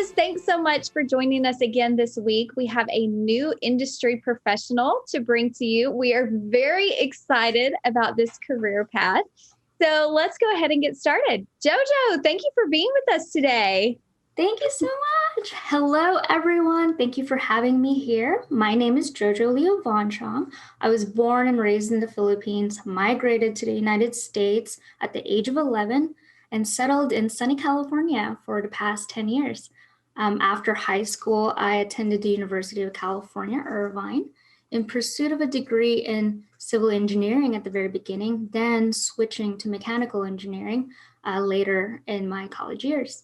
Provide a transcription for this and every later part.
guys, thanks so much for joining us again this week. We have a new industry professional to bring to you. We are very excited about this career path. So let's go ahead and get started. Jojo, thank you for being with us today. Thank you so much. Hello, everyone. Thank you for having me here. My name is Jojo Leovonchiong. I was born and raised in the Philippines, migrated to the United States at the age of 11, and settled in sunny California for the past 10 years. After high school, I attended the University of California, Irvine, in pursuit of a degree in civil engineering at the very beginning, then switching to mechanical engineering later in my college years.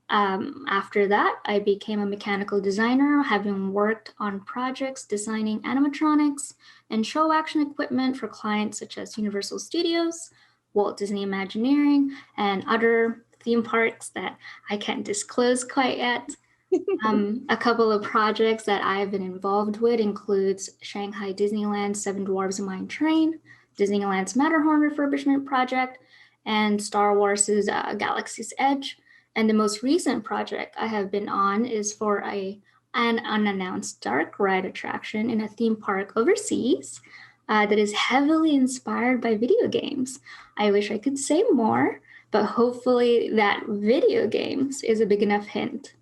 After that, I became a mechanical designer, having worked on projects designing animatronics and show action equipment for clients such as Universal Studios, Walt Disney Imagineering, and other theme parks that I can't disclose quite yet. A couple of projects that I've been involved with includes Shanghai Disneyland's Seven Dwarfs Mine Train, Disneyland's Matterhorn refurbishment project, and Star Wars' Galaxy's Edge. And the most recent project I have been on is for an unannounced dark ride attraction in a theme park overseas that is heavily inspired by video games. I wish I could say more, but hopefully that video games is a big enough hint.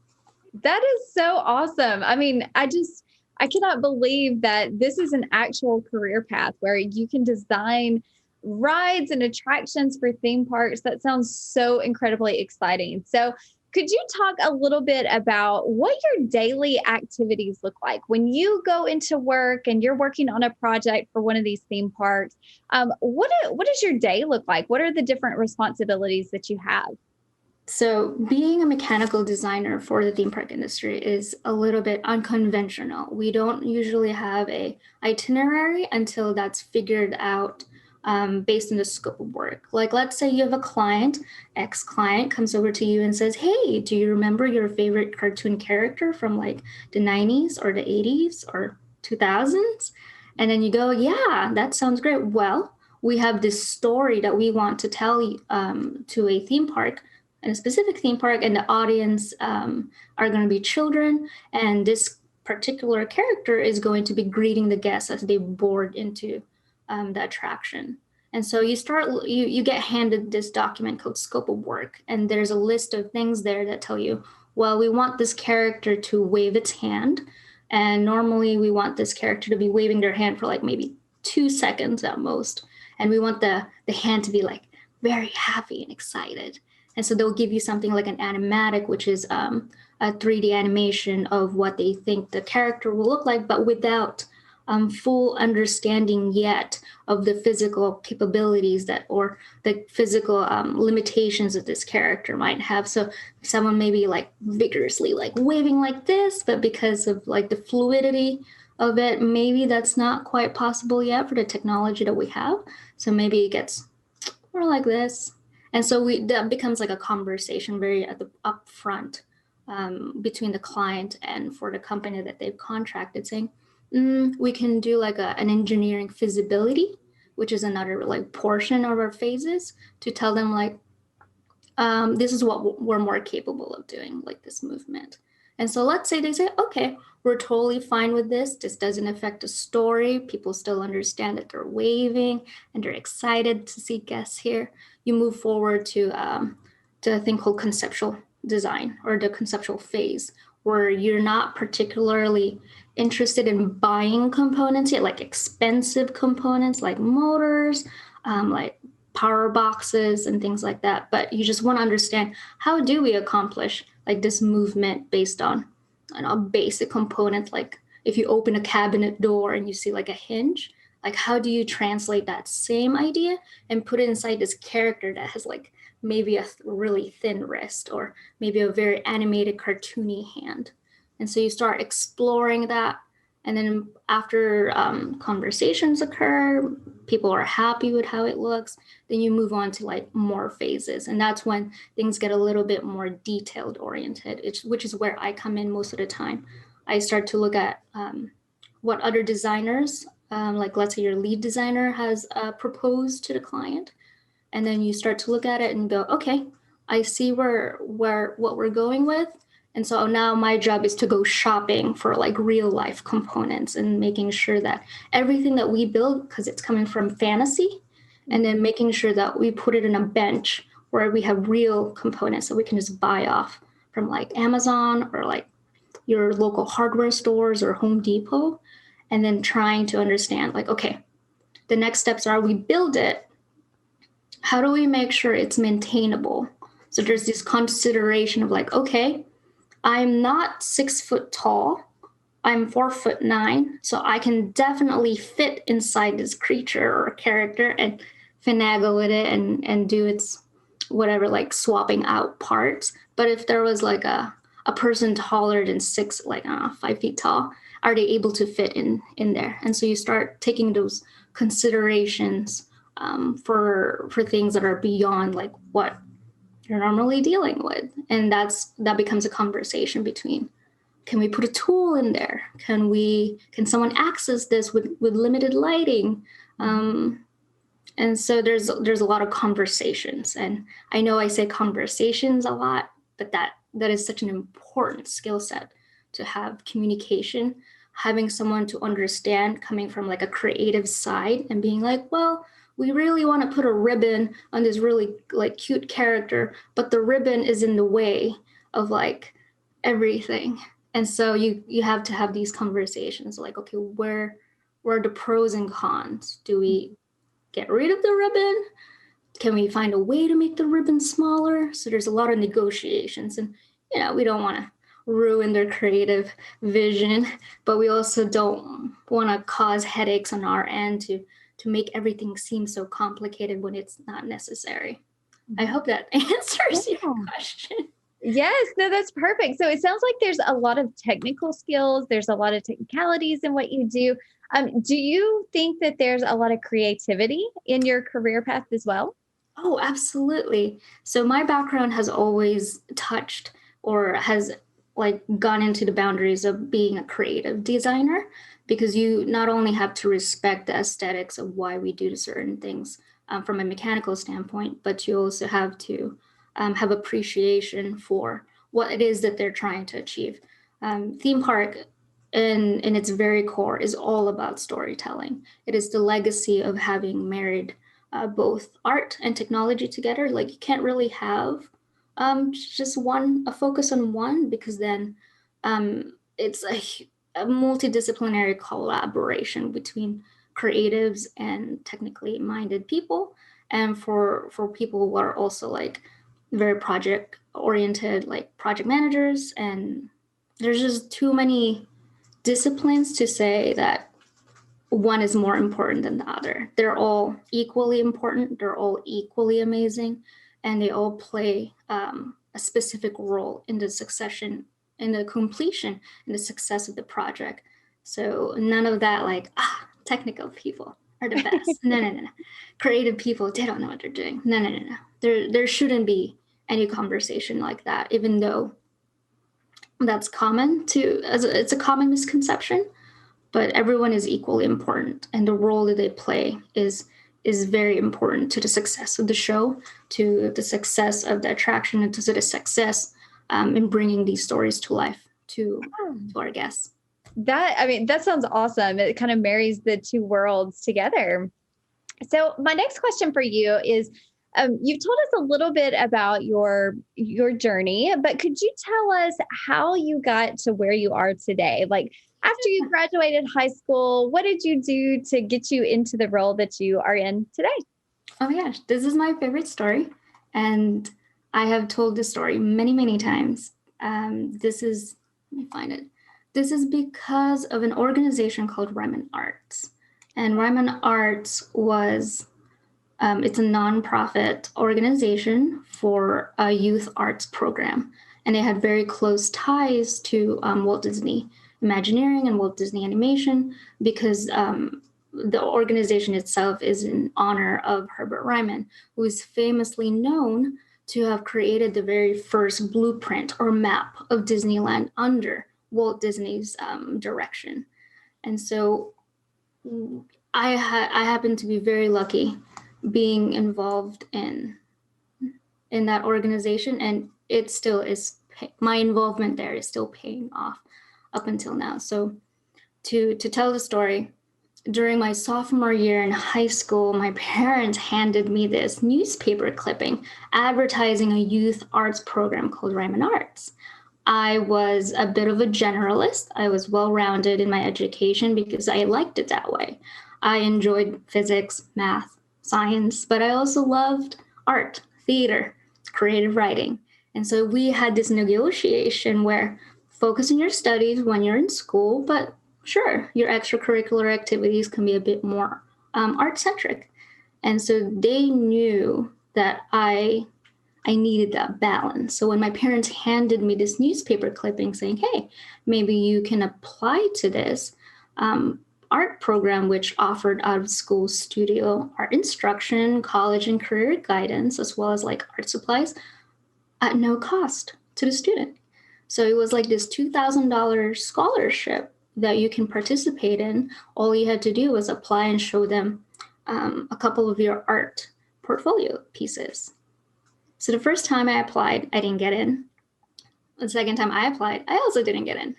That is so awesome. I cannot believe that this is an actual career path where you can design rides and attractions for theme parks. That sounds so incredibly exciting. So, could you talk a little bit about what your daily activities look like when you go into work and you're working on a project for one of these theme parks? What does your day look like? What are the different responsibilities that you have? So, being a mechanical designer for the theme park industry is a little bit unconventional. We don't usually have a itinerary until that's figured out based on the scope of work. Like, let's say you have a client, ex client comes over to you and says, "Hey, do you remember your favorite cartoon character from like the 90s or the 80s or 2000s?" And then you go, "Yeah, that sounds great. Well, we have this story that we want to tell to a theme park, in a specific theme park, and the audience are going to be children, and this particular character is going to be greeting the guests as they board into the attraction." And so you get handed this document called scope of work, and there's a list of things there that tell you, well, we want this character to wave its hand, and normally we want this character to be waving their hand for like maybe 2 seconds at most, and we want the hand to be like very happy and excited. And so they'll give you something like an animatic, which is a 3D animation of what they think the character will look like, but without full understanding yet of the physical capabilities or the physical limitations that this character might have. So someone may be like vigorously like waving like this, but because of like the fluidity of it, maybe that's not quite possible yet for the technology that we have. So maybe it gets more like this. And so that becomes like a conversation very at the upfront between the client and for the company that they've contracted, saying, we can do like an engineering feasibility, which is another like portion of our phases to tell them like, this is what we're more capable of doing, like this movement. And so let's say they say, okay, we're totally fine with this. This doesn't affect the story. People still understand that they're waving and they're excited to see guests here. You move forward to a thing called conceptual design, or the conceptual phase, where you're not particularly interested in buying components yet, like expensive components like motors, like power boxes and things like that. But you just want to understand, how do we accomplish like this movement based on basic components? Like if you open a cabinet door and you see like a hinge, like how do you translate that same idea and put it inside this character that has like maybe a really thin wrist, or maybe a very animated cartoony hand? And so you start exploring that. And then after conversations occur, people are happy with how it looks, then you move on to like more phases. And that's when things get a little bit more detailed oriented, which is where I come in most of the time. I start to look at what other designers, like let's say your lead designer has proposed to the client. And then you start to look at it and go, okay, I see where what we're going with. And so now my job is to go shopping for like real life components and making sure that everything that we build, because it's coming from fantasy, and then making sure that we put it in a bench where we have real components that we can just buy off from like Amazon or like your local hardware stores or Home Depot. And then trying to understand like, okay, the next steps are we build it. How do we make sure it's maintainable? So there's this consideration of like, okay, I'm not 6 foot tall. I'm 4'9", so I can definitely fit inside this creature or character and finagle with it and do its whatever, like swapping out parts. But if there was like a person taller than 5 feet tall, are they able to fit in there? And so you start taking those considerations for things that are beyond like what you're normally dealing with, and that becomes a conversation between, can we put a tool in there, can someone access this with limited lighting, and so there's a lot of conversations. And I know I say conversations a lot, but that is such an important skill set, to have communication, having someone to understand coming from like a creative side and being like, well, we really want to put a ribbon on this really like cute character, but the ribbon is in the way of like everything. And so you have to have these conversations like, okay, where are the pros and cons? Do we get rid of the ribbon? Can we find a way to make the ribbon smaller? So there's a lot of negotiations, and we don't want to ruin their creative vision, but we also don't want to cause headaches on our end to make everything seem so complicated when it's not necessary. I hope that answers your question. Yes, no, that's perfect. So it sounds like there's a lot of technical skills, there's a lot of technicalities in what you do. Do you think that there's a lot of creativity in your career path as well? Oh, absolutely. So my background has always touched or has like gone into the boundaries of being a creative designer, because you not only have to respect the aesthetics of why we do certain things from a mechanical standpoint, but you also have to have appreciation for what it is that they're trying to achieve. Theme park in its very core is all about storytelling. It is the legacy of having married both art and technology together. Like you can't really have just a focus on one, because then it's a multidisciplinary collaboration between creatives and technically minded people, and for people who are also like very project oriented, like project managers. And there's just too many disciplines to say that one is more important than the other. They're all equally important, they're all equally amazing, and they all play a specific role in the succession, in the completion, in the success of the project. So none of that like, technical people are the best. No, no, no, no. Creative people, they don't know what they're doing. No, no, no, no. There shouldn't be any conversation like that, even though that's common it's a common misconception, but everyone is equally important, and the role that they play is very important to the success of the show, to the success of the attraction, and to the success in bringing these stories to life to our guests. That sounds awesome. It kind of marries the two worlds together. So my next question for you is, you've told us a little bit about your journey, but could you tell us how you got to where you are today? Like after you graduated high school, what did you do to get you into the role that you are in today? Oh my gosh, this is my favorite story, and I have told this story many, many times. Let me find it. This is because of an organization called Ryman Arts. And Ryman Arts it's a nonprofit organization for a youth arts program. And they had very close ties to Walt Disney Imagineering and Walt Disney Animation, because the organization itself is in honor of Herbert Ryman, who is famously known to have created the very first blueprint or map of Disneyland under Walt Disney's direction. And so I happen to be very lucky being involved in that organization, and it still is my involvement there is still paying off up until now. So to tell the story, during my sophomore year in high school, my parents handed me this newspaper clipping advertising a youth arts program called Ryman Arts. I was a bit of a generalist. I was well-rounded in my education because I liked it that way. I enjoyed physics, math, science, but I also loved art, theater, creative writing. And so we had this negotiation where focus on your studies when you're in school, but sure, your extracurricular activities can be a bit more art-centric. And so they knew that I needed that balance. So when my parents handed me this newspaper clipping saying, hey, maybe you can apply to this art program, which offered out of school studio art instruction, college and career guidance, as well as like art supplies at no cost to the student. So it was like this $2,000 scholarship that you can participate in. All you had to do was apply and show them a couple of your art portfolio pieces. So the first time I applied, I didn't get in. The second time I applied, I also didn't get in.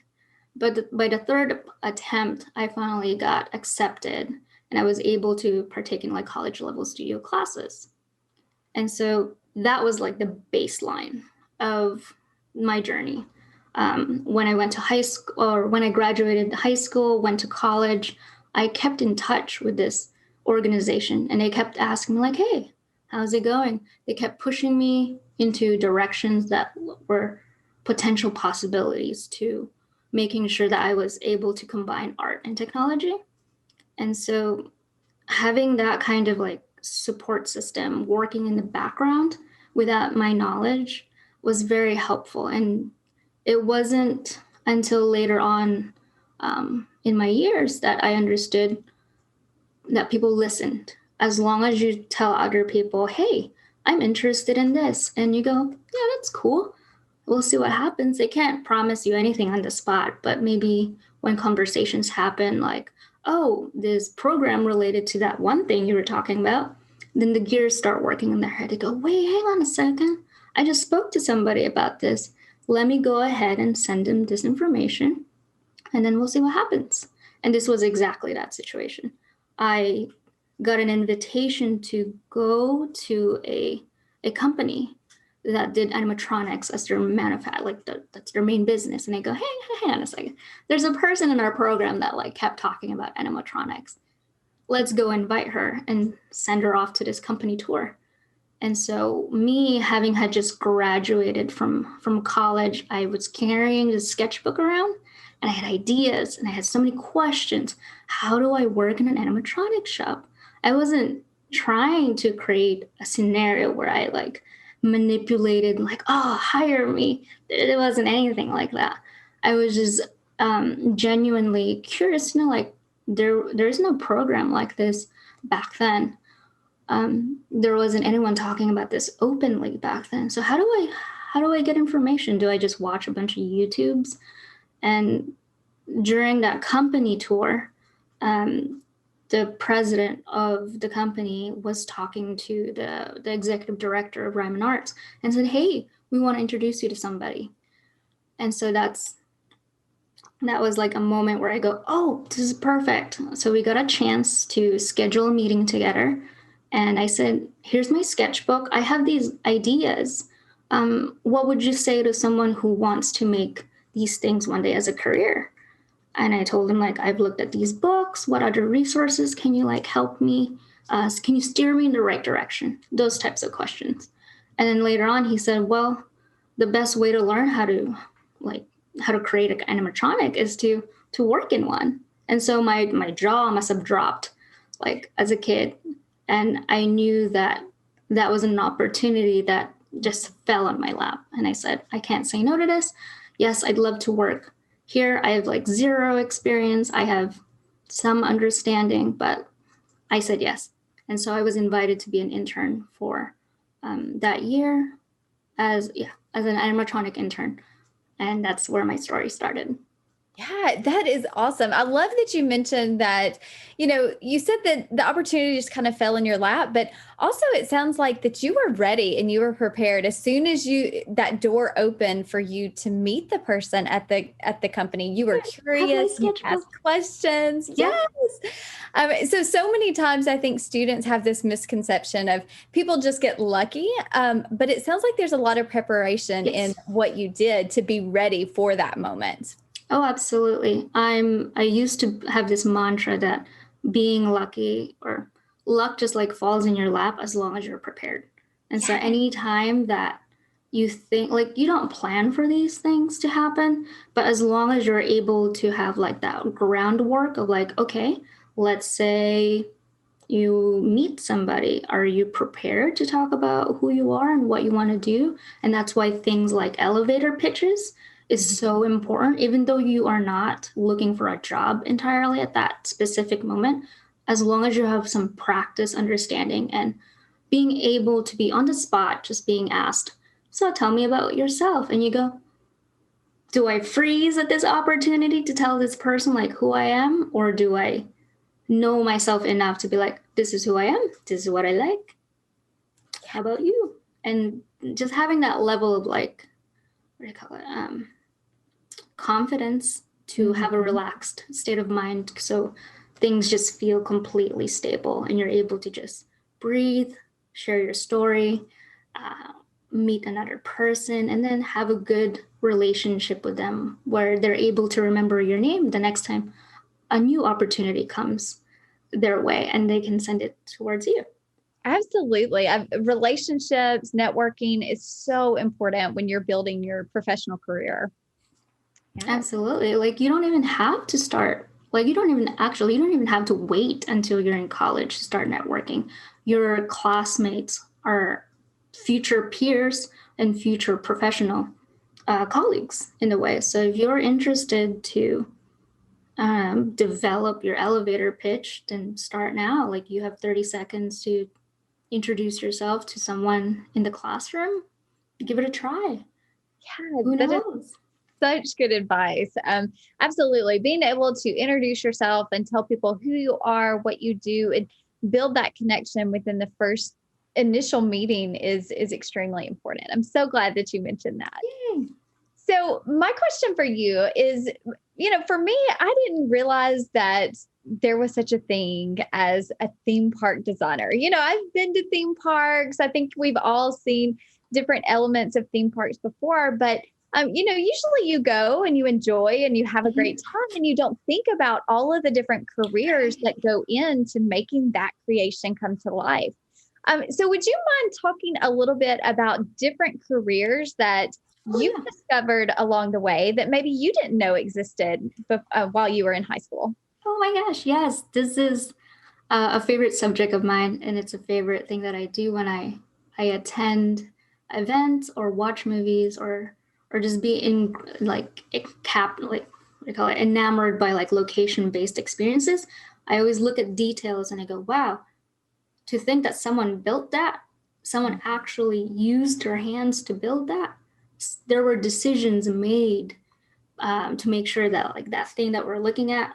But by the third attempt, I finally got accepted and I was able to partake in like college level studio classes. And so that was like the baseline of my journey. When I went to high school, or when I graduated high school, went to college, I kept in touch with this organization and they kept asking me like, hey, how's it going? They kept pushing me into directions that were potential possibilities to making sure that I was able to combine art and technology. And so having that kind of like support system working in the background without my knowledge was very helpful. And it wasn't until later on in my years that I understood that people listened. As long as you tell other people, hey, I'm interested in this, and you go, yeah, that's cool. We'll see what happens. They can't promise you anything on the spot, but maybe when conversations happen, like, oh, this program related to that one thing you were talking about, then the gears start working in their head. They go, wait, hang on a second. I just spoke to somebody about this. Let me go ahead and send them this information, and then we'll see what happens. And this was exactly that situation. I got an invitation to go to a company that did animatronics as their that's their main business. And I go, hey, hang on a second. There's a person in our program that like kept talking about animatronics. Let's go invite her and send her off to this company tour. And so me having had just graduated from college, I was carrying this sketchbook around and I had ideas and I had so many questions. How do I work in an animatronics shop? I wasn't trying to create a scenario where I like manipulated, like, oh, hire me. It wasn't anything like that. I was just genuinely curious to know, like, there's no program like this back then. There wasn't anyone talking about this openly back then. So how do I get information? Do I just watch a bunch of YouTubes? And during that company tour, the president of the company was talking to the executive director of Ryman Arts and said, hey, we want to introduce you to somebody. And so that was like a moment where I go, oh, this is perfect. So we got a chance to schedule a meeting together. And I said, here's my sketchbook. I have these ideas. What would you say to someone who wants to make these things one day as a career? And I told him, like, I've looked at these books. What other resources can you like help me? Can you steer me in the right direction? Those types of questions. And then later on, he said, well, the best way to learn how to create an animatronic is to work in one. And so my jaw must have dropped like as a kid. And I knew that was an opportunity that just fell on my lap. And I said, I can't say no to this. Yes, I'd love to work here. I have like zero experience. I have some understanding, but I said yes. And so I was invited to be an intern for that year as an animatronic intern. And that's where my story started. Yeah, that is awesome. I love that you mentioned that, you said that the opportunity just kind of fell in your lap, but also it sounds like that you were ready and you were prepared as soon as that door opened for you to meet the person at the company. You were Have my curious, you sketchbook. asked questions. Yep. Yes. So many times I think students have this misconception of people just get lucky. But it sounds like there's a lot of preparation in Yes. what you did to be ready for that moment. Oh, absolutely. I used to have this mantra that being lucky or luck just like falls in your lap as long as you're prepared. And so Yeah. any time that you think like you don't plan for these things to happen, but as long as you're able to have like that groundwork of like, okay, let's say you meet somebody, are you prepared to talk about who you are and what you want to do? And that's why things like elevator pitches is so important, even though you are not looking for a job entirely at that specific moment, as long as you have some practice understanding and being able to be on the spot, just being asked, so tell me about yourself. And you go, do I freeze at this opportunity to tell this person like who I am? Or do I know myself enough to be like, this is who I am, this is what I like. How about you? And just having that level of like, what do you call it? Confidence to have a Mhm. relaxed state of mind. So things just feel completely stable and you're able to just breathe, share your story, uh, meet another person, and then have a good relationship with them where they're able to remember your name the next time a new opportunity comes their way and they can send it towards you. Absolutely. Relationships, networking is so important when you're building your professional career. Yeah. Absolutely. Like you don't even have to start. Like you don't even have to wait until you're in college to start networking. Your classmates are future peers and future professional colleagues in a way. So if you're interested to develop your elevator pitch, then start now. Like you have 30 seconds to introduce yourself to someone in the classroom. Give it a try. Yeah, Who that is knows? such good advice. Absolutely. Being able to introduce yourself and tell people who you are, what you do, and build that connection within the first initial meeting is extremely important. I'm so glad that you mentioned that. Yay. So, my question for you is, for me, I didn't realize that there was such a thing as a theme park designer. I've been to theme parks. I think we've all seen different elements of theme parks before, but usually you go and you enjoy and you have a great Mhm. time and you don't think about all of the different careers that go into making that creation come to life. So, would you mind talking a little bit about different careers that Oh you yeah. discovered along the way that maybe you didn't know existed while you were in high school? Oh my gosh, yes. This is a favorite subject of mine, and it's a favorite thing that I do when I attend events or watch movies or just be in like like what do you call it, enamored by like location based experiences. I always look at details and I go, wow, to think that someone built that, someone actually used their hands to build that. There were decisions made to make sure that like that thing that we're looking at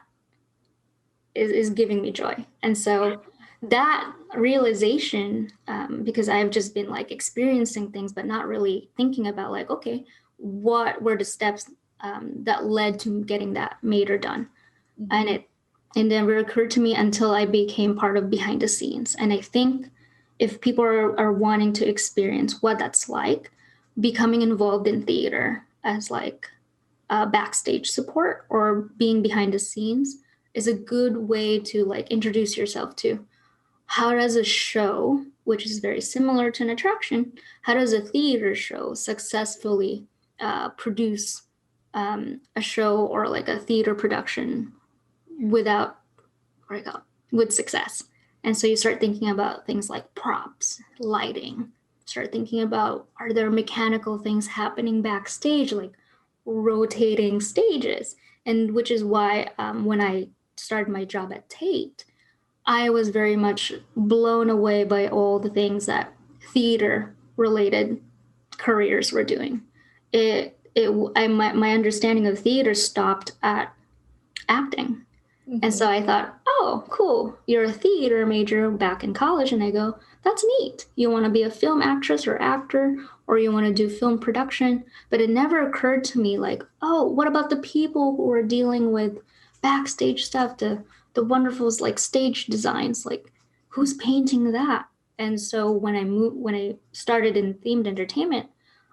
is giving me joy. And so that realization, because I've just been like experiencing things, but not really thinking about like, okay, what were the steps that led to getting that made or done? And Mhm. it never occurred to me until I became part of behind the scenes. And I think if people are wanting to experience what that's like, becoming involved in theater as like backstage support or being behind the scenes is a good way to like introduce yourself to how does a show, which is very similar to an attraction, how does a theater show successfully produce a show or like a theater production without with success. And so you start thinking about things like props, lighting, start thinking about are there mechanical things happening backstage, like rotating stages? And which is why when I started my job at Tate, I was very much blown away by all the things that theater related careers were doing. My understanding of theater stopped at acting. And so Mhm. I thought, oh, cool. You're a theater major back in college. And I go, that's neat. You want to be a film actress or actor, or you want to do film production. But it never occurred to me like, oh, what about the people who are dealing with backstage stuff, the wonderful like stage designs, like who's painting that? And so when I started in themed entertainment,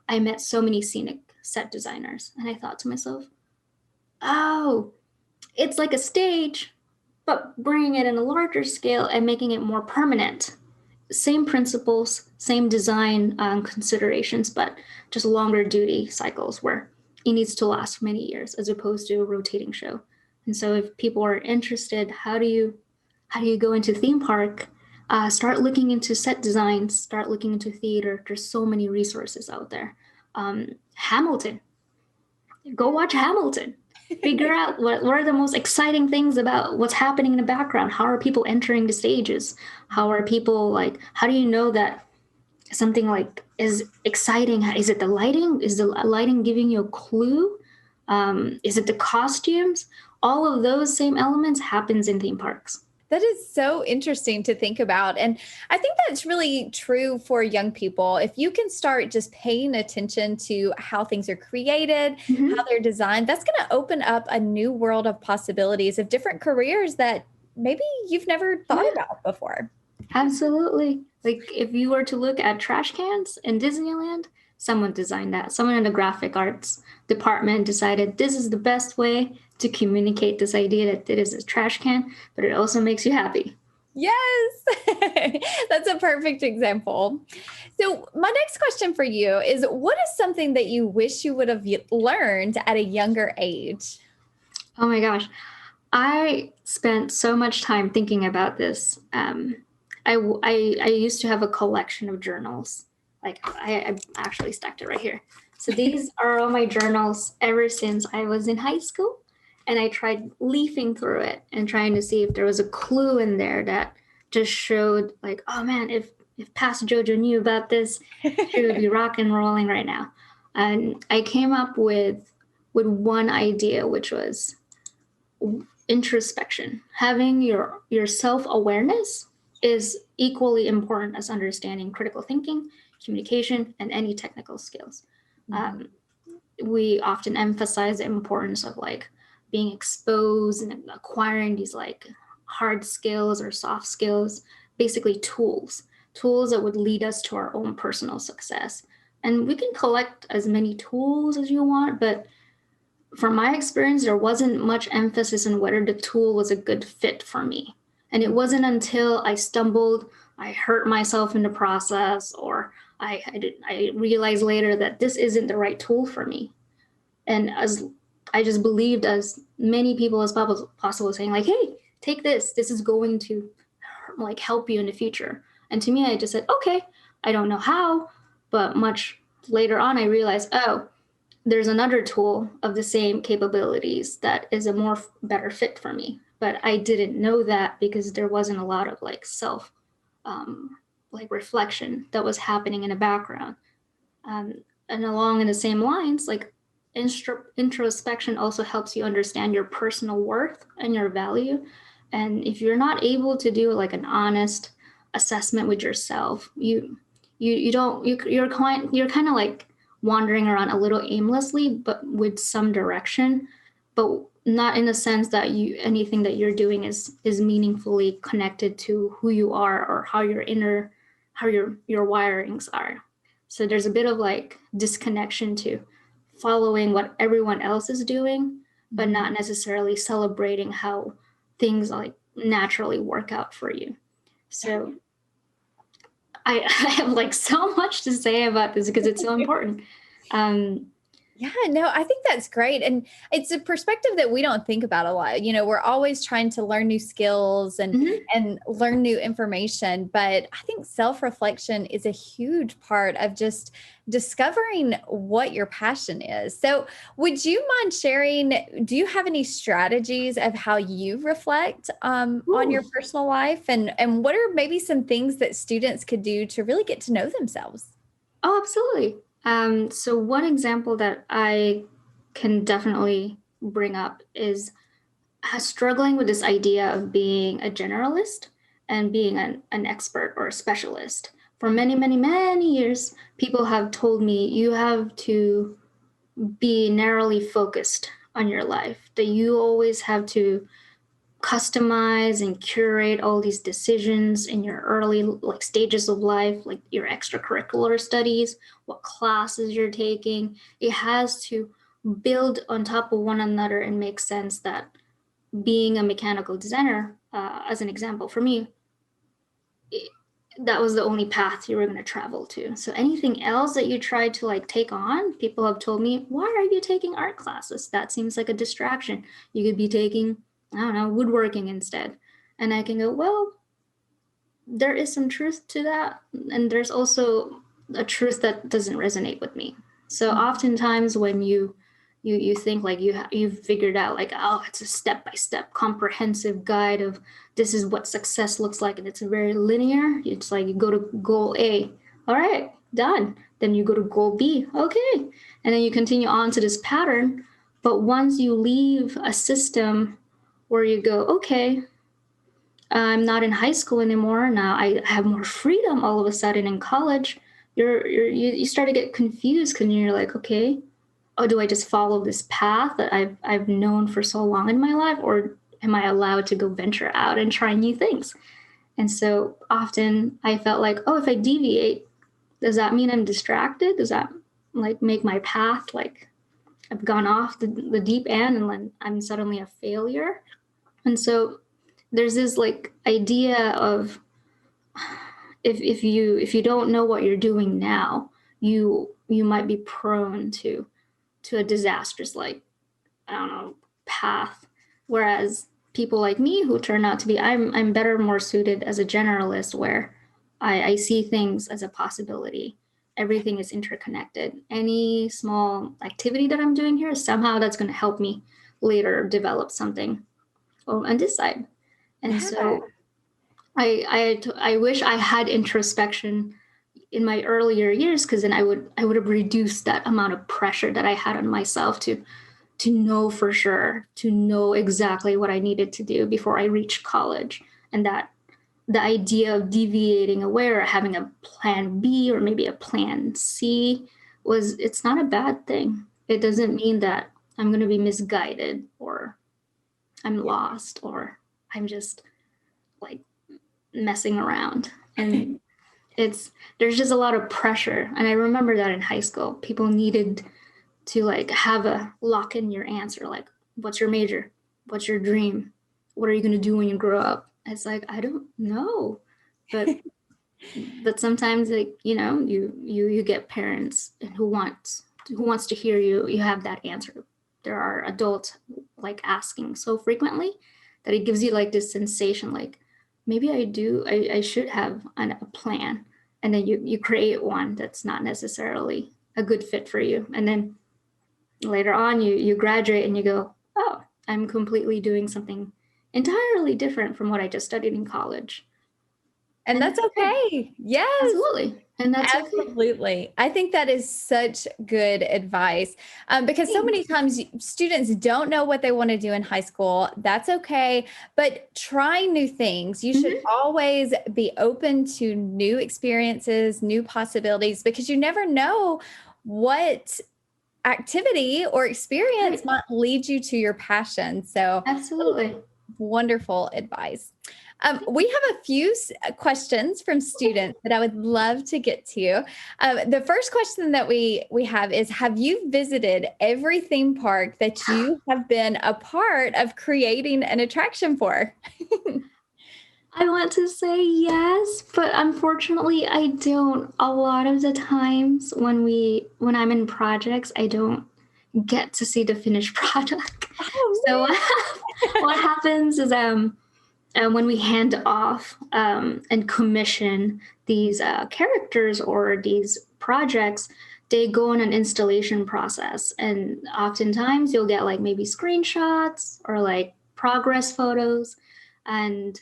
I met so many scenic set designers. And I thought to myself, oh, it's like a stage, but bringing it in a larger scale and making it more permanent. Same principles, same design considerations, but just longer duty cycles where it needs to last many years as opposed to a rotating show. And so, if people are interested, how do you go into theme park? Start looking into set designs. Start looking into theater. There's so many resources out there. Hamilton, go watch Hamilton. Figure out what are the most exciting things about what's happening in the background. How are people entering the stages? How are people like, how do you know that something like is exciting? Is it the lighting? Is the lighting giving you a clue? Is it the costumes? All of those same elements happens in theme parks. That is so interesting to think about. And I think that's really true for young people. If you can start just paying attention to how things are created, how Mhm. they're designed, that's going to open up a new world of possibilities of different careers that maybe you've never thought Yeah. about before. Absolutely. Like if you were to look at trash cans in Disneyland, someone designed that. Someone in the graphic arts department decided this is the best way to communicate this idea that it is a trash can, but it also makes you happy. Yes, that's a perfect example. So, my next question for you is, what is something that you wish you would have learned at a younger age? Oh my gosh. I spent so much time thinking about this. I used to have a collection of journals. Like I actually stacked it right here. So these are all my journals ever since I was in high school. And I tried leafing through it and trying to see if there was a clue in there that just showed like, oh man, if past Jojo knew about this, she would be rock and rolling right now. And I came up with one idea, which was introspection. Having your self-awareness is equally important as understanding critical thinking, communication, and any technical skills. Mhm. um, we often emphasize the importance of like being exposed and acquiring these like hard skills or soft skills, basically tools that would lead us to our own personal success. And we can collect as many tools as you want, but from my experience, there wasn't much emphasis on whether the tool was a good fit for me. And it wasn't until I stumbled, I hurt myself in the process, or I realized later that this isn't the right tool for me. And as I just believed, as many people as possible saying, like, hey, take this. This is going to like help you in the future. And to me, I just said, okay, I don't know how, but much later on, I realized, oh, there's another tool of the same capabilities that is a more better fit for me, but I didn't know that because there wasn't a lot of like self like reflection that was happening in the background. And along in the same lines, like introspection also helps you understand your personal worth and your value. And if you're not able to do like an honest assessment with yourself, you don't you're kind of like wandering around a little aimlessly, but with some direction, but not in a sense that you anything that you're doing is meaningfully connected to who you are or how your wirings are. So there's a bit of like disconnection to following what everyone else is doing, but Mhm. not necessarily celebrating how things like naturally work out for you. So I have like so much to say about this because it's so important. Um, Yeah, no, I think that's great. And it's a perspective that we don't think about a lot. We're always trying to learn new skills and mhm. learn new information, but I think self-reflection is a huge part of just discovering what your passion is. So, would you mind sharing, do you have any strategies of how you reflect on Ooh. your personal life, and what are maybe some things that students could do to really get to know themselves? Oh, absolutely. So one example that I can definitely bring up is struggling with this idea of being a generalist and being an expert or a specialist. For many, many, many years, people have told me you have to be narrowly focused on your life, that you always have to customize and curate all these decisions in your early like stages of life, like your extracurricular studies, what classes you're taking. It has to build on top of one another and make sense. That being a mechanical designer, as an example for me, it, that was the only path you were going to travel to. So anything else that you tried to like take on, people have told me, why are you taking art classes? That seems like a distraction. You could be taking, I don't know, woodworking instead. And I can go, well, there is some truth to that. And there's also a truth that doesn't resonate with me. So oftentimes when you think like you've figured out like, oh, it's a step-by-step comprehensive guide of this is what success looks like, and it's very linear. It's like you go to goal A, all right, done. Then you go to goal B, okay, and then you continue on to this pattern. But once you leave a system where you go, okay, I'm not in high school anymore now, I have more freedom all of a sudden in college, you start to get confused because you're like, okay, oh, do I just follow this path that I've known for so long in my life, or am I allowed to go venture out and try new things? And so often I felt like, oh, if I deviate, does that mean I'm distracted? Does that like make my path like I've gone off the deep end and then I'm suddenly a failure? And so there's this like idea of if you don't know what you're doing now, you might be prone to a disastrous like, I don't know, path. Whereas people like me who turn out to be, I'm better, more suited as a generalist, where I see things as a possibility. Everything is interconnected. Any small activity that I'm doing here, somehow that's going to help me later develop something on this side. And Yeah. so I wish I had introspection in my earlier years, because then I would have reduced that amount of pressure that I had on myself to know for sure, to know exactly what I needed to do before I reached college. And that the idea of deviating away or having a plan B or maybe a plan C it's not a bad thing. It doesn't mean that I'm going to be misguided or I'm lost or I'm just like messing around. And there's just a lot of pressure. And I remember that in high school, people needed to like have a lock in your answer, like, what's your major, what's your dream, what are you going to do when you grow up? It's like, I don't know. But sometimes, like, you get parents who wants to hear you have that answer. There are adults like asking so frequently that it gives you like this sensation like, maybe I should have a plan. And then you create one that's not necessarily a good fit for you, and then later on you graduate and you go, oh, I'm completely doing something entirely different from what I just studied in college. And that's okay. Yes. Absolutely. And that's okay. Absolutely. I think that is such good advice, because so many times students don't know what they want to do in high school. That's okay. But try new things. You should always be open to new experiences, new possibilities, because you never know what activity or experience might lead you to your passion. So, Absolutely. wonderful advice. We have a few questions from students that I would love to get to. The first question that we have is, have you visited every theme park that you have been a part of creating an attraction for? I want to say yes, but unfortunately I don't. A lot of the times when I'm in projects, I don't get to see the finished product. Oh, So what happens is when we hand off and commission these characters or these projects, they go in an installation process. And oftentimes you'll get like maybe screenshots or like progress photos. And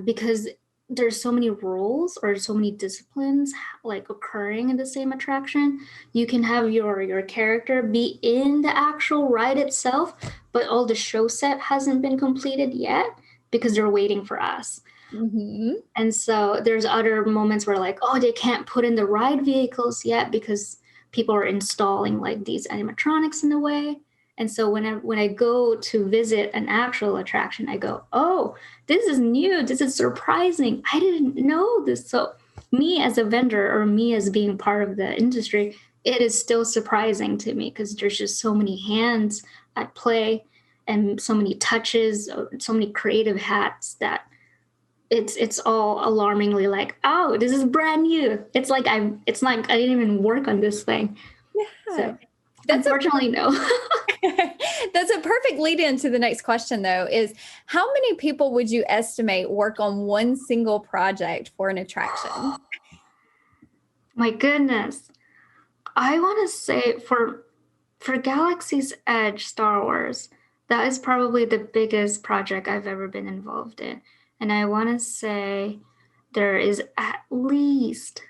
because there's so many roles or so many disciplines like occurring in the same attraction, you can have your character be in the actual ride itself, but all the show set hasn't been completed yet because they're waiting for us. Mm-hmm. And so there's other moments where like, oh, they can't put in the ride vehicles yet because people are installing like these animatronics in the way. And so when I go to visit an actual attraction, I go, oh, this is new. This is surprising. I didn't know this. So me as a vendor or me as being part of the industry, it is still surprising to me because there's just so many hands at play and so many touches, so many creative hats that it's all alarmingly like, oh, this is brand new. It's like I didn't even work on this thing. Yeah. So unfortunately, no. That's a perfect lead into the next question, though, is how many people would you estimate work on one single project for an attraction? My goodness. I want to say for Galaxy's Edge Star Wars, that is probably the biggest project I've ever been involved in. And I want to say there is at least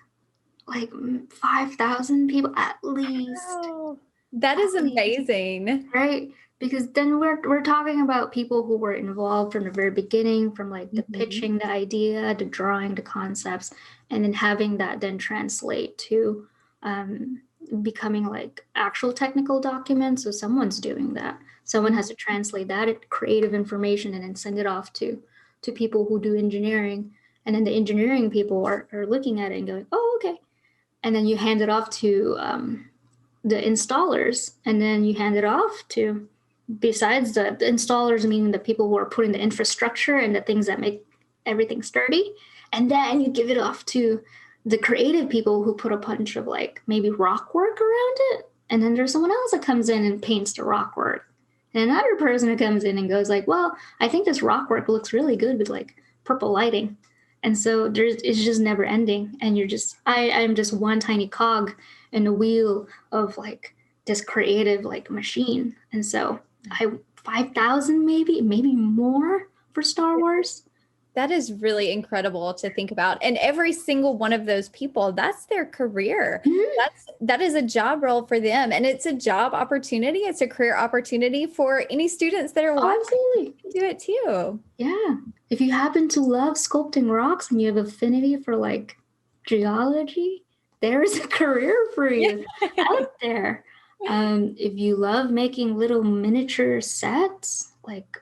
like 5,000 people at least. Oh, that is amazing. Right? Because then we're talking about people who were involved from the very beginning, from like the Mhm. pitching the idea, the drawing the concepts, and then having that then translate to um, becoming like actual technical documents. So someone's doing that. Someone has to translate that creative information and then send it off to people who do engineering. And then the engineering people are looking at it and going, oh, okay. And then you hand it off to the installers, and then you hand it off to, besides the installers, meaning the people who are putting the infrastructure and the things that make everything sturdy, and then you give it off to the creative people who put a bunch of like maybe rock work around it, and then there's someone else that comes in and paints the rock work, and another person who comes in and goes like, well, I think this rock work looks really good with like purple lighting. And so it's just never ending, and I'm just one tiny cog in the wheel of like this creative like machine. And so I 5,000 maybe more for Star Wars. That is really incredible to think about. And every single one of those people, that's their career. Mhm. That is a job role for them. And it's a job opportunity. It's a career opportunity for any students that are Oh, watching absolutely. to do it too. Yeah. If you happen to love sculpting rocks and you have affinity for like geology, there's a career for Yeah. you out there. If you love making little miniature sets, like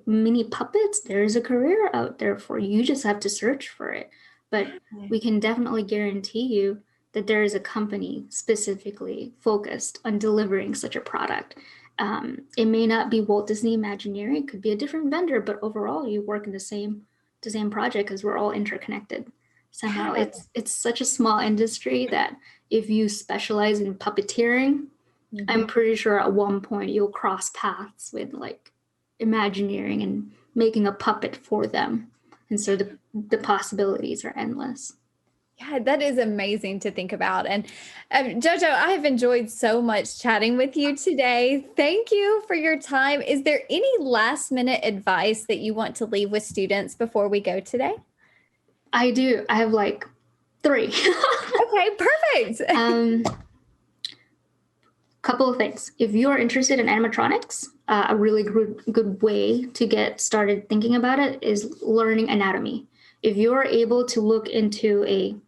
mini puppets, there's a career out there for you. You just have to search for it. But we can definitely guarantee you that there is a company specifically focused on delivering such a product. It may not be Walt Disney Imagineering, it could be a different vendor, but overall you work in the same project because we're all interconnected. Somehow Yeah. it's such a small industry that if you specialize in puppeteering, I'm Mhm. pretty sure at one point you'll cross paths with like Imagineering and making a puppet for them. And so the possibilities are endless. Yeah, that is amazing to think about. And Jojo, I have enjoyed so much chatting with you today. Thank you for your time. Is there any last minute advice that you want to leave with students before we go today? I do. I have like three. Okay, perfect. um, couple of things. If you're interested in animatronics, a really good way to get started thinking about it is learning anatomy. If you're able to look into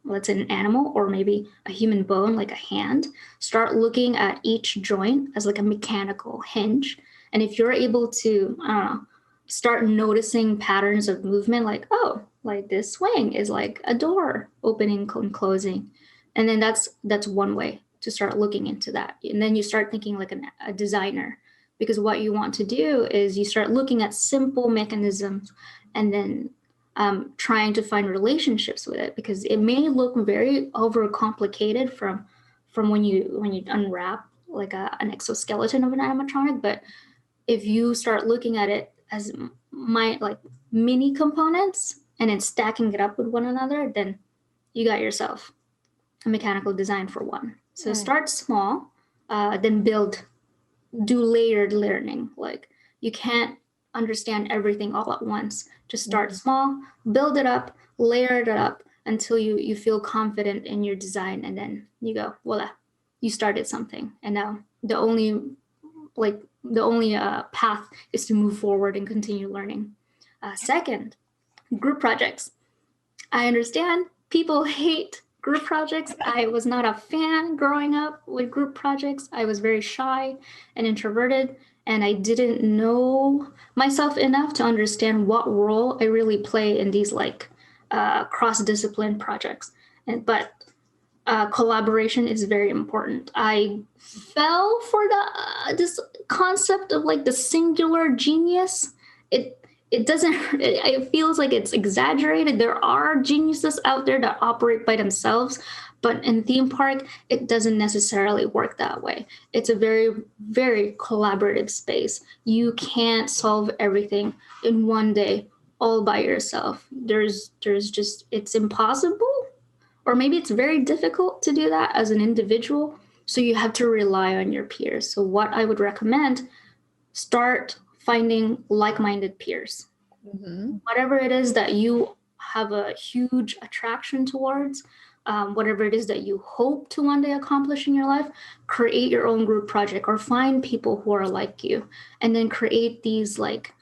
let's say an animal or maybe a human bone, like a hand, start looking at each joint as like a mechanical hinge. And if you're able to, I don't know, start noticing patterns of movement, like, oh, like this swing is like a door opening and closing. And then that's one way to start looking into that. And then you start thinking like a designer, because what you want to do is you start looking at simple mechanisms and then trying to find relationships with it, because it may look very overcomplicated from when you unwrap like an exoskeleton of an animatronic. But if you start looking at it as my like mini components and then stacking it up with one another, then you got yourself a mechanical design for one. So Yeah. start small, then build, do layered learning. Like you can't understand everything all at once. Just start Mhm. small, build it up, layer it up until you feel confident in your design, and then you go, voila, you started something. And now the only like the only path is to move forward and continue learning. Second, group projects. I understand people hate group projects. I was not a fan growing up with group projects. I was very shy and introverted, and I didn't know myself enough to understand what role I really play in these like cross-discipline projects. But collaboration is very important. I fell for this concept of like the singular genius. It doesn't. It feels like it's exaggerated. There are geniuses out there that operate by themselves, but in theme park, it doesn't necessarily work that way. It's a very, very collaborative space. You can't solve everything in one day all by yourself. There's just it's impossible, or maybe it's very difficult to do that as an individual. So you have to rely on your peers. So what I would recommend, start finding like-minded peers. Whatever it is that you have a huge attraction towards, whatever it is that you hope to one day accomplish in your life, create your own group project or find people who are like you, and then create these like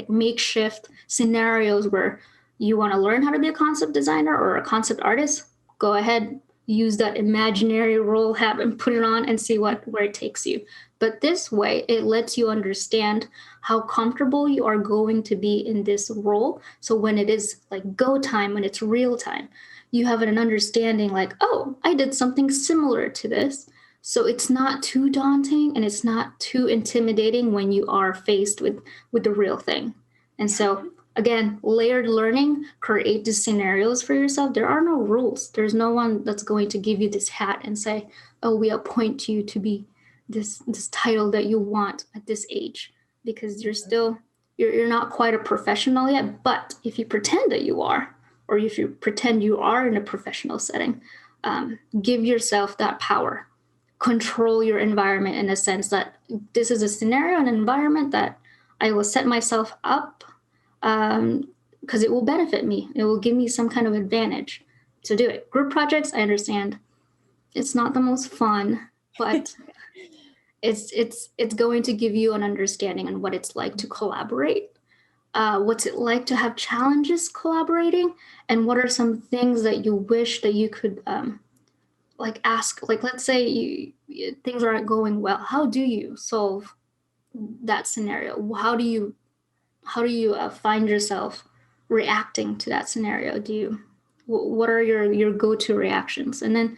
makeshift scenarios where you want to learn how to be a concept designer or a concept artist. Go ahead, use that imaginary role hat and put it on and see where it takes you. But this way, it lets you understand how comfortable you are going to be in this role. So when it is like go time, when it's real time, you have an understanding like, oh, I did something similar to this. So it's not too daunting and it's not too intimidating when you are faced with the real thing. And so again, layered learning, create these scenarios for yourself. There are no rules. There's no one that's going to give you this hat and say, oh, we appoint you to be this title that you want at this age, because you're not quite a professional yet. But if you pretend that you are, or if you pretend you are in a professional setting, give yourself that power. Control your environment in a sense that this is a scenario, an environment that I will set myself up because it will benefit me. It will give me some kind of advantage to do it. Group projects, I understand, it's not the most fun, but it's going to give you an understanding on what it's like to collaborate. What's it like to have challenges collaborating, and what are some things that you wish that you could ask, like let's say things aren't going well. How do you solve that scenario? How do you find yourself reacting to that scenario? What are your go-to reactions? And then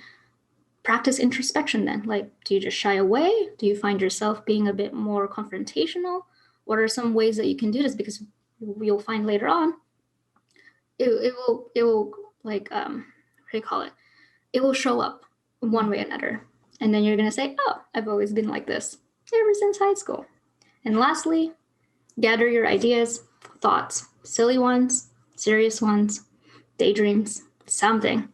practice introspection. Then, like, do you just shy away? Do you find yourself being a bit more confrontational? What are some ways that you can do this? Because you'll find later on it will like what do you call it? It will show up one way or another. And then you're going to say, oh, I've always been like this ever since high school. And lastly, gather your ideas, thoughts, silly ones, serious ones, daydreams, something.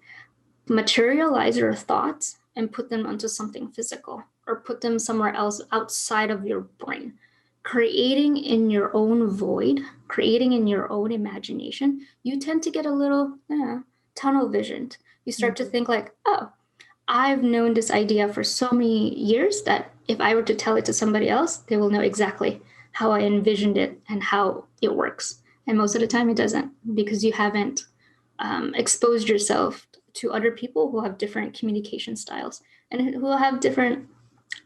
Materialize your thoughts and put them onto something physical, or put them somewhere else outside of your brain. Creating in your own void, creating in your own imagination, you tend to get a little tunnel visioned. You start to think like, oh, I've known this idea for so many years that if I were to tell it to somebody else, they will know exactly how I envisioned it and how it works. And most of the time it doesn't, because you haven't exposed yourself to other people who have different communication styles and who have different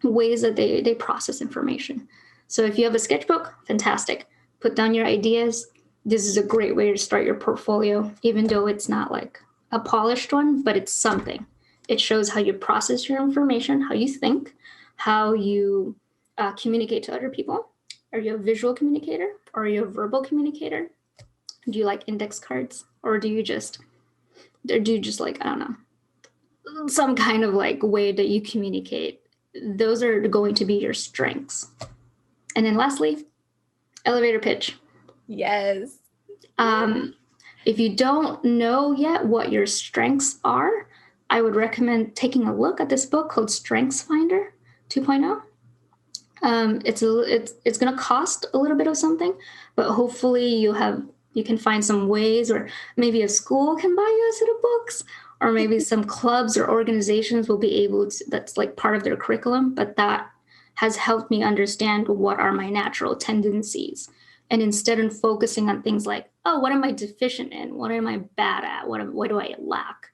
ways that they process information. So if you have a sketchbook, fantastic. Put down your ideas. This is a great way to start your portfolio, even though it's not like a polished one, but it's something. It shows how you process your information, how you think, how you communicate to other people. Are you a visual communicator, or are you a verbal communicator? Do you like index cards, or do you just like, I don't know, some kind of like way that you communicate? Those are going to be your strengths. And then lastly, elevator pitch. Yes. If you don't know yet what your strengths are, I would recommend taking a look at this book called Strengths Finder 2.0. It's going to cost a little bit of something, but hopefully you can find some ways, or maybe a school can buy you a set of books, or maybe some clubs or organizations will be able to, that's like part of their curriculum, but that has helped me understand what are my natural tendencies. And instead of focusing on things like, oh, what am I deficient in? What am I bad at? What do I lack?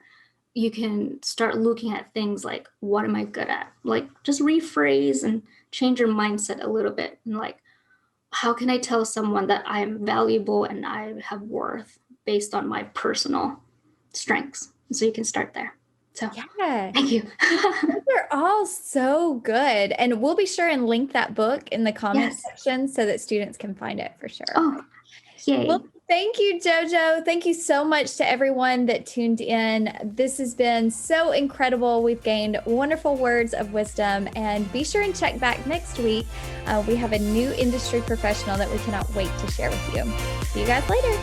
You can start looking at things like, what am I good at? Like, just rephrase and change your mindset a little bit. And like, how can I tell someone that I am valuable and I have worth based on my personal strengths? So you can start there. So Yeah. thank you. Those are all so good. And we'll be sure and link that book in the comment Yes. section so that students can find it for sure. Oh, yay. Well, thank you, Jojo. Thank you so much to everyone that tuned in. This has been so incredible. We've gained wonderful words of wisdom, and be sure and check back next week. We have a new industry professional that we cannot wait to share with you. See you guys later.